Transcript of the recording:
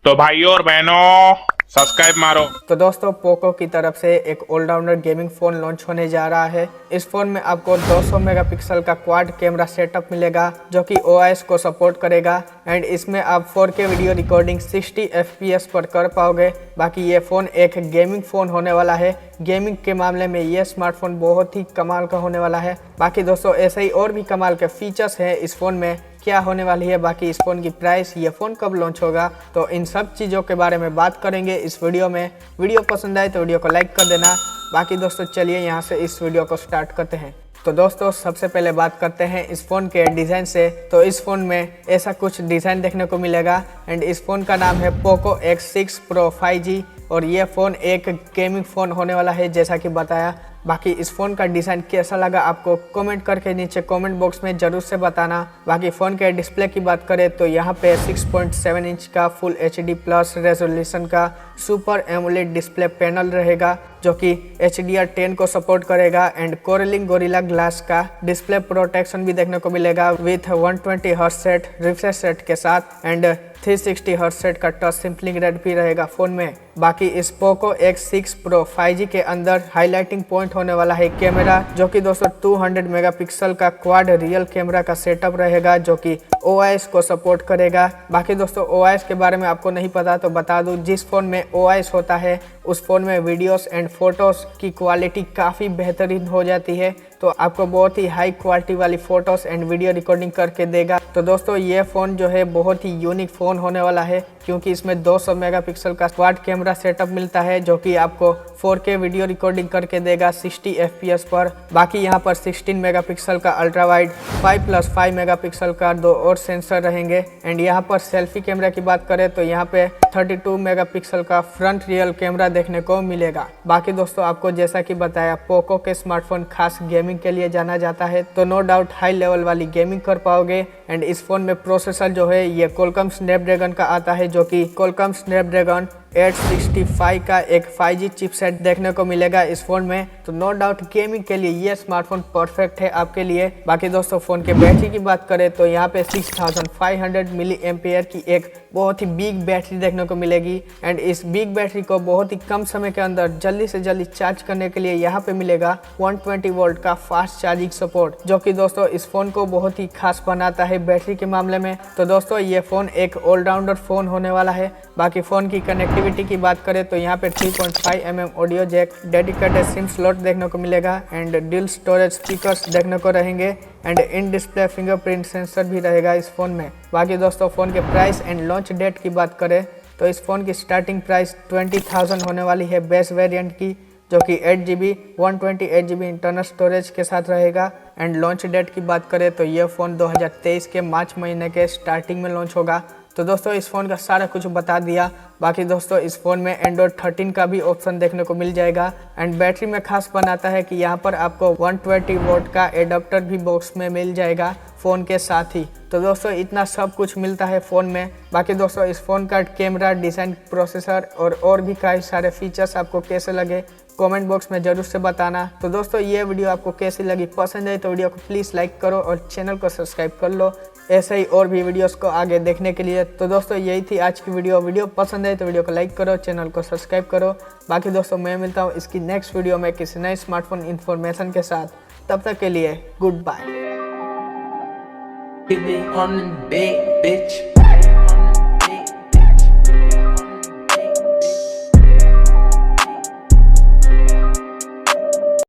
तो भाइयों और बहनों सब्सक्राइब मारो। तो दोस्तों पोको की तरफ से एक ऑलराउंडर गेमिंग फ़ोन लॉन्च होने जा रहा है। इस फ़ोन में आपको 200 मेगापिक्सल का क्वाड कैमरा सेटअप मिलेगा जो कि OIS को सपोर्ट करेगा एंड इसमें आप 4K वीडियो रिकॉर्डिंग 60 FPS पर कर पाओगे। बाकी ये फ़ोन एक गेमिंग फ़ोन होने वाला है। गेमिंग के मामले में ये स्मार्टफोन बहुत ही कमाल का होने वाला है। बाकी दोस्तों ऐसे ही और भी कमाल के फीचर्स हैं इस फ़ोन में, क्या होने वाली है, बाकी इस फ़ोन की प्राइस, ये फ़ोन कब लॉन्च होगा, तो इन सब चीज़ों के बारे में बात करेंगे इस वीडियो में। वीडियो पसंद आए तो वीडियो को लाइक कर देना। बाकी दोस्तों चलिए यहाँ से इस वीडियो को स्टार्ट करते हैं। तो दोस्तों सबसे पहले बात करते हैं इस फ़ोन के डिज़ाइन से। तो इस फ़ोन में ऐसा कुछ डिज़ाइन देखने को मिलेगा एंड इस फ़ोन का नाम है पोको X6 Pro 5G और ये फ़ोन एक गेमिंग फ़ोन होने वाला है जैसा कि बताया। बाकी इस फ़ोन का डिज़ाइन कैसा लगा आपको कमेंट करके नीचे कमेंट बॉक्स में ज़रूर से बताना। बाकी फ़ोन के डिस्प्ले की बात करें तो यहाँ पे 6.7 इंच का फुल HD प्लस रेजोल्यूशन का सुपर एमोलेड डिस्प्ले पैनल रहेगा जो कि HDR10 को सपोर्ट करेगा एंड कोरलिंग गोरिल्ला ग्लास का डिस्प्ले प्रोटेक्शन भी देखने को मिलेगा with 120 hertz set refresh rate के साथ एंड 360 हर्ट्ज सेट का टच सैंपलिंग रेट भी रहेगा फ़ोन में। बाकी इस पोको X6 Pro 5G के अंदर हाईलाइटिंग पॉइंट होने वाला है कैमरा जो कि दोस्तों 200 मेगापिक्सल का क्वाड रियल कैमरा का सेटअप रहेगा जो कि OIS को सपोर्ट करेगा। बाकी दोस्तों OIS के बारे में आपको नहीं पता तो बता दूं, जिस फ़ोन में OIS होता है उस फ़ोन में वीडियोस एंड फोटोज़ की क्वालिटी काफ़ी बेहतरीन हो जाती है, तो आपको बहुत ही हाई क्वालिटी वाली फ़ोटोज़ एंड वीडियो रिकॉर्डिंग करके देगा। तो दोस्तों ये फ़ोन जो है बहुत ही यूनिक फ़ोन होने वाला है क्योंकि इसमें 200 मेगापिक्सल का क्वाड कैमरा सेटअप मिलता है जो कि आपको 4K वीडियो रिकॉर्डिंग करके देगा 60 FPS पर। बाकी यहाँ पर 16 मेगापिक्सल का अल्ट्रा वाइड, 5+5 मेगापिक्सल का 2 और सेंसर रहेंगे एंड यहाँ पर सेल्फी कैमरा की बात करें तो यहाँ पे 32 मेगापिक्सल का फ्रंट रियल कैमरा देखने को मिलेगा। बाकी दोस्तों आपको जैसा कि बताया पोको के स्मार्टफोन खास गेमिंग के लिए जाना जाता है, तो नो डाउट हाई लेवल वाली गेमिंग कर पाओगे एंड इस फोन में प्रोसेसर जो है ये Qualcomm स्नैपड्रैगन का आता है जो कि Qualcomm स्नैपड्रैगन 865 का एक 5G चिपसेट देखने को मिलेगा इस फोन में। तो नो डाउट गेमिंग के लिए ये स्मार्टफोन परफेक्ट है आपके लिए। बाकी दोस्तों फोन के बैटरी की बात करें तो यहाँ पे 6500 मिली एम्पेयर की एक बहुत ही बिग बैटरी देखने को मिलेगी एंड इस बिग बैटरी को बहुत ही कम समय के अंदर जल्दी से जल्दी चार्ज करने के लिए यहाँ पे मिलेगा 120 वोल्ट का फास्ट चार्जिंग सपोर्ट जो कि दोस्तों इस फोन को बहुत ही खास बनाता है बैटरी के मामले में। तो दोस्तों ये फोन एक ऑलराउंडर फोन होने वाला है। बाकी फोन की कनेक्टिविटी की बात करें तो यहाँ पे 3.5 mm audio jack, dedicated SIM slot देखने को मिलेगा एंड ड्यूल स्टोरेज स्पीकर्स देखने को रहेंगे and in display fingerprint sensor भी रहेगा इस फोन में। बाकी दोस्तों फोन के प्राइस एंड लॉन्च डेट की बात करें तो इस फोन की स्टार्टिंग प्राइस 20,000 होने वाली है बेस वेरिएंट की जो कि 8GB 128GB इंटरनल स्टोरेज के साथ रहेगा एंड लॉन्च डेट की बात करें तो ये फ़ोन 2023 के मार्च महीने के स्टार्टिंग में लॉन्च होगा। तो दोस्तों इस फ़ोन का सारा कुछ बता दिया। बाकी दोस्तों इस फ़ोन में एंड्रॉयड 13 का भी ऑप्शन देखने को मिल जाएगा एंड बैटरी में खास बनाता है कि यहाँ पर आपको 120 वोल्ट का एडाप्टर भी बॉक्स में मिल जाएगा फ़ोन के साथ ही। तो दोस्तों इतना सब कुछ मिलता है फ़ोन में। बाकी दोस्तों इस फ़ोन का कैमरा, डिज़ाइन, प्रोसेसर और भी कई सारे फीचर्स आपको कैसे लगे कमेंट बॉक्स में ज़रूर से बताना। तो दोस्तों ये वीडियो आपको कैसी लगी, पसंद है तो वीडियो को प्लीज़ लाइक करो और चैनल को सब्सक्राइब कर लो ऐसे ही और भी वीडियोस को आगे देखने के लिए। तो दोस्तों यही थी आज की वीडियो पसंद है तो वीडियो को लाइक करो, चैनल को सब्सक्राइब करो। बाकी दोस्तों मैं मिलता हूँ इसकी नेक्स्ट वीडियो में किसी नए स्मार्टफोन इन्फॉर्मेशन के साथ। तब तक के लिए goodbye. Keep it on the big bitch.